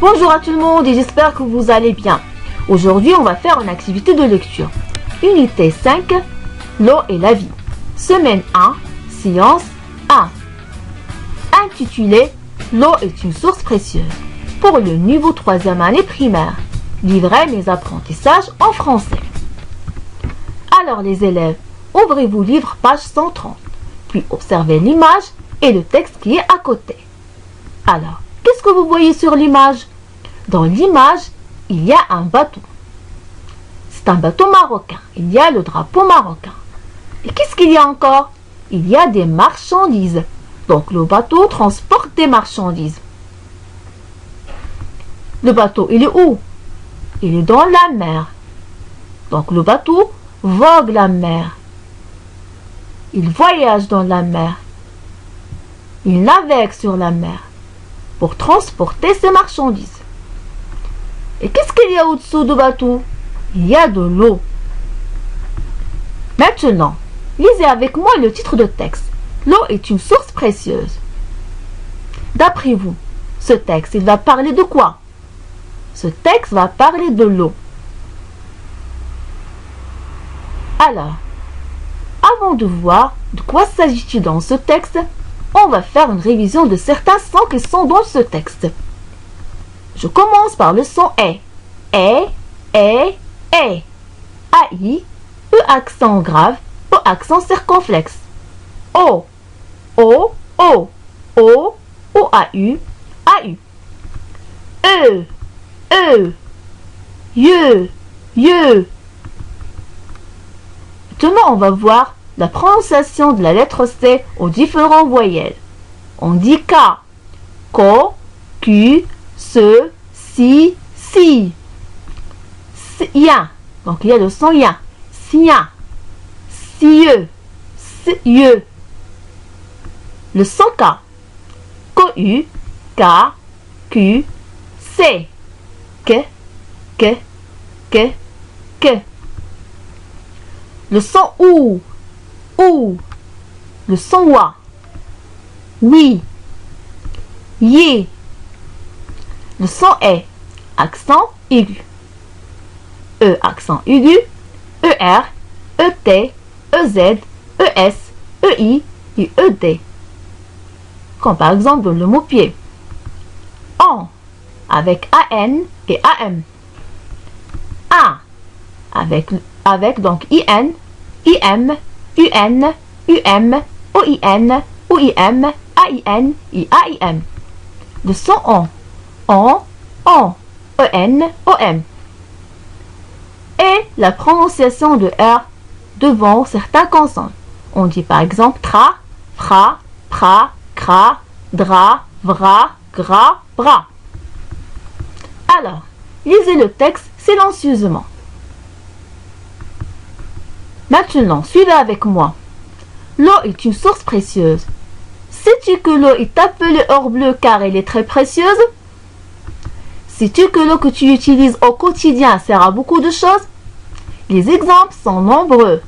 Bonjour à tout le monde et j'espère que vous allez bien. Aujourd'hui, on va faire une activité de lecture. Unité 5, l'eau et la vie. Semaine 1, science 1. Intitulé L'eau est une source précieuse. Pour le niveau 3e année primaire. Livret mes apprentissages en français. Alors les élèves, ouvrez vos livres page 130. Puis observez l'image et le texte qui est à côté. Alors, qu'est-ce que vous voyez sur l'image? Dans l'image, il y a un bateau. C'est un bateau marocain. Il y a le drapeau marocain. Et qu'est-ce qu'il y a encore? Il y a des marchandises. Donc le bateau transporte des marchandises. Le bateau, il est où? Il est dans la mer. Donc le bateau vogue la mer. Il voyage dans la mer. Il navigue sur la mer pour transporter ses marchandises. Et qu'est-ce qu'il y a au-dessous du bateau? Il y a de l'eau. Maintenant, lisez avec moi le titre de texte. L'eau est une source précieuse. D'après vous, ce texte, il va parler de quoi? Ce texte va parler de l'eau. Alors, avant de voir de quoi s'agit-il dans ce texte, on va faire une révision de certains sons qui sont dans ce texte. Je commence par le son E. E, E, E. AI, E accent grave, O accent circonflexe. O, O, O, O, O, A-U, A-U. E, E, Ye, Ye. Maintenant, on va voir la prononciation de la lettre C aux différents voyelles. On dit K, Ko, Q, Se, Si, Si. Sien. Donc il y a le son ya. Sien. Sieux. Sieux. Le son K. Ko-U, K, Q, C. Que, que, que, que. Le son OU. OU. Le son WA. Oui. Yi. Le son est accent aigu. E accent aigu. ER, ET, EZ, ES, EI et ED. Comme par exemple le mot pied. En avec AN et AM. A avec donc IN, IM, UN, UM, OIN, OIM, AIN et AIM. Le son en, EN, OM. Et la prononciation de R devant certains consonnes. On dit par exemple tra, fra, pra, cra, dra, vra, gra, bra. Alors, lisez le texte silencieusement. Maintenant, suivez avec moi. L'eau est une source précieuse. Sais-tu que l'eau est appelée or bleu car elle est très précieuse? Sais-tu que l'eau que tu utilises au quotidien sert à beaucoup de choses? Les exemples sont nombreux.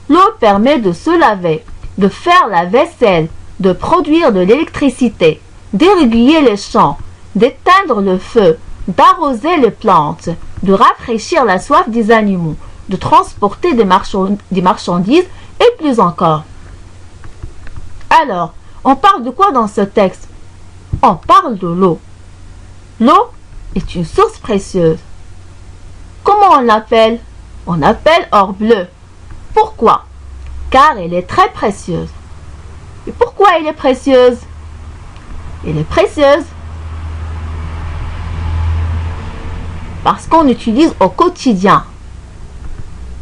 L'eau permet de se laver, de faire la vaisselle, de produire de l'électricité, d'irriguer les champs, d'éteindre le feu, d'arroser les plantes, de rafraîchir la soif des animaux, de transporter des marchandises et plus encore. Alors, on parle de quoi dans ce texte? On parle de l'eau. L'eau est une source précieuse. Comment on l'appelle? On l'appelle or bleu. Pourquoi? Car elle est très précieuse. Et pourquoi elle est précieuse? Elle est précieuse parce qu'on l'utilise au quotidien.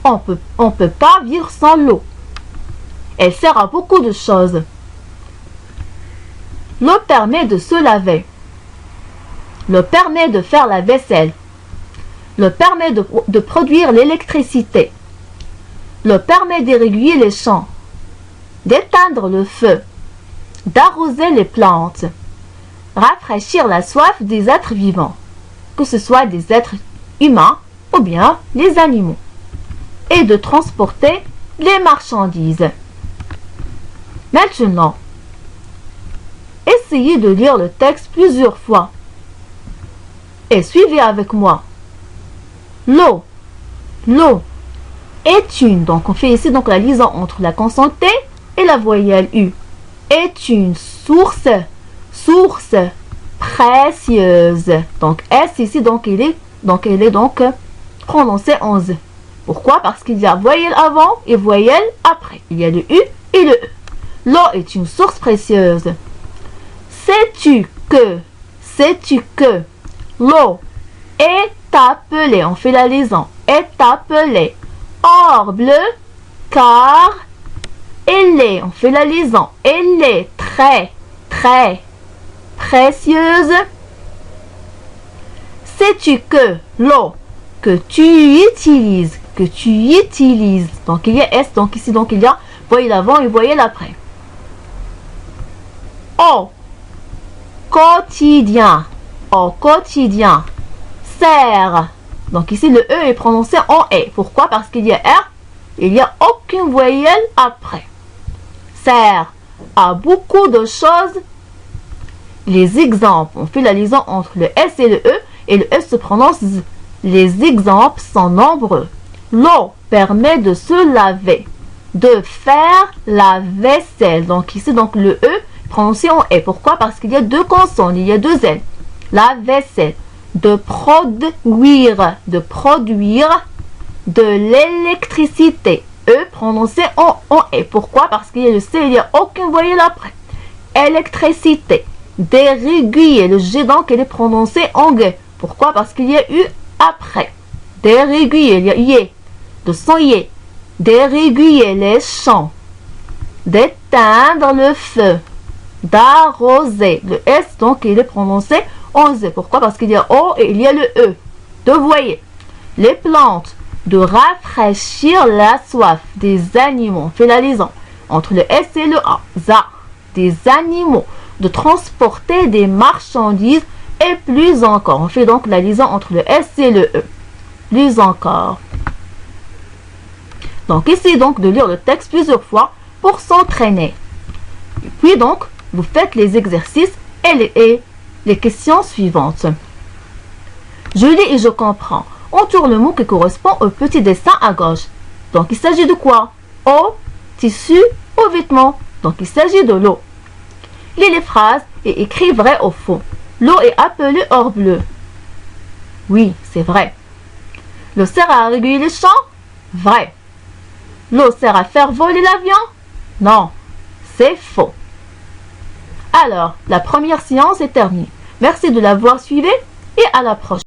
On peut pas vivre sans l'eau. Elle sert à beaucoup de choses. L'eau permet de se laver. L'eau permet de faire la vaisselle. L'eau permet de produire l'électricité. L'eau permet d'irriguer les champs, d'éteindre le feu, d'arroser les plantes, rafraîchir la soif des êtres vivants, que ce soit des êtres humains ou bien les animaux, et de transporter les marchandises. Maintenant, essayez de lire le texte plusieurs fois. Et suivez avec moi. L'eau. L'eau est une. Donc, on fait ici donc la liaison entre la consonne T et la voyelle U. Est une source. Source précieuse. Donc, S ici, donc, elle est donc prononcée en Z. Pourquoi? Parce qu'il y a voyelle avant et voyelle après. Il y a le U et le E. L'eau est une source précieuse. Sais-tu que l'eau est appelée, on fait la liaison, est appelée or bleu car elle est, on fait la liaison, elle est très, très précieuse. Sais-tu que l'eau que tu utilises, donc il y a S, donc ici, donc il y a voyelle avant et voyelle après. Au quotidien, sert. Donc ici, le E est prononcé en E. Pourquoi? Parce qu'il y a R, il n'y a aucune voyelle après. Sert à beaucoup de choses. Les exemples, on fait la liaison entre le S et le E, et le S se prononce Z. Les exemples sont nombreux. L'eau permet de se laver, de faire la vaisselle. Donc ici, donc le E prononcé en E. Pourquoi? Parce qu'il y a deux consonnes, il y a deux L. La vaisselle. De produire de l'électricité. E prononcé en E. Pourquoi? Parce qu'il y a le C, il n'y a aucune voyelle après. Électricité. Déréguiller. Le G, donc, il est prononcé en G. Pourquoi? Parce qu'il y a U après. Déréguiller. Il y a Y. De son Y. Déréguiller les champs. D'éteindre le feu. D'arroser. Le S, donc, il est prononcé en Z. Pourquoi? Parce qu'il y a O et il y a le E. De voyer. Les plantes. De rafraîchir la soif des animaux. On fait la liaison entre le S et le A. ZA. Des animaux. De transporter des marchandises et plus encore. On fait donc la liaison entre le S et le E. Plus encore. Donc, essayez donc de lire le texte plusieurs fois pour s'entraîner. Et puis donc, vous faites les exercices et les questions suivantes. Je lis et je comprends. On tourne le mot qui correspond au petit dessin à gauche. Donc, il s'agit de quoi? Au tissu, aux vêtements. Donc, il s'agit de l'eau. Lis les phrases et écris vrai ou faux. L'eau est appelée or bleu. Oui, c'est vrai. L'eau sert à réguler les champs? Vrai. L'eau sert à faire voler l'avion? Non, c'est faux. Alors, la première séance est terminée. Merci de l'avoir suivi et à la prochaine.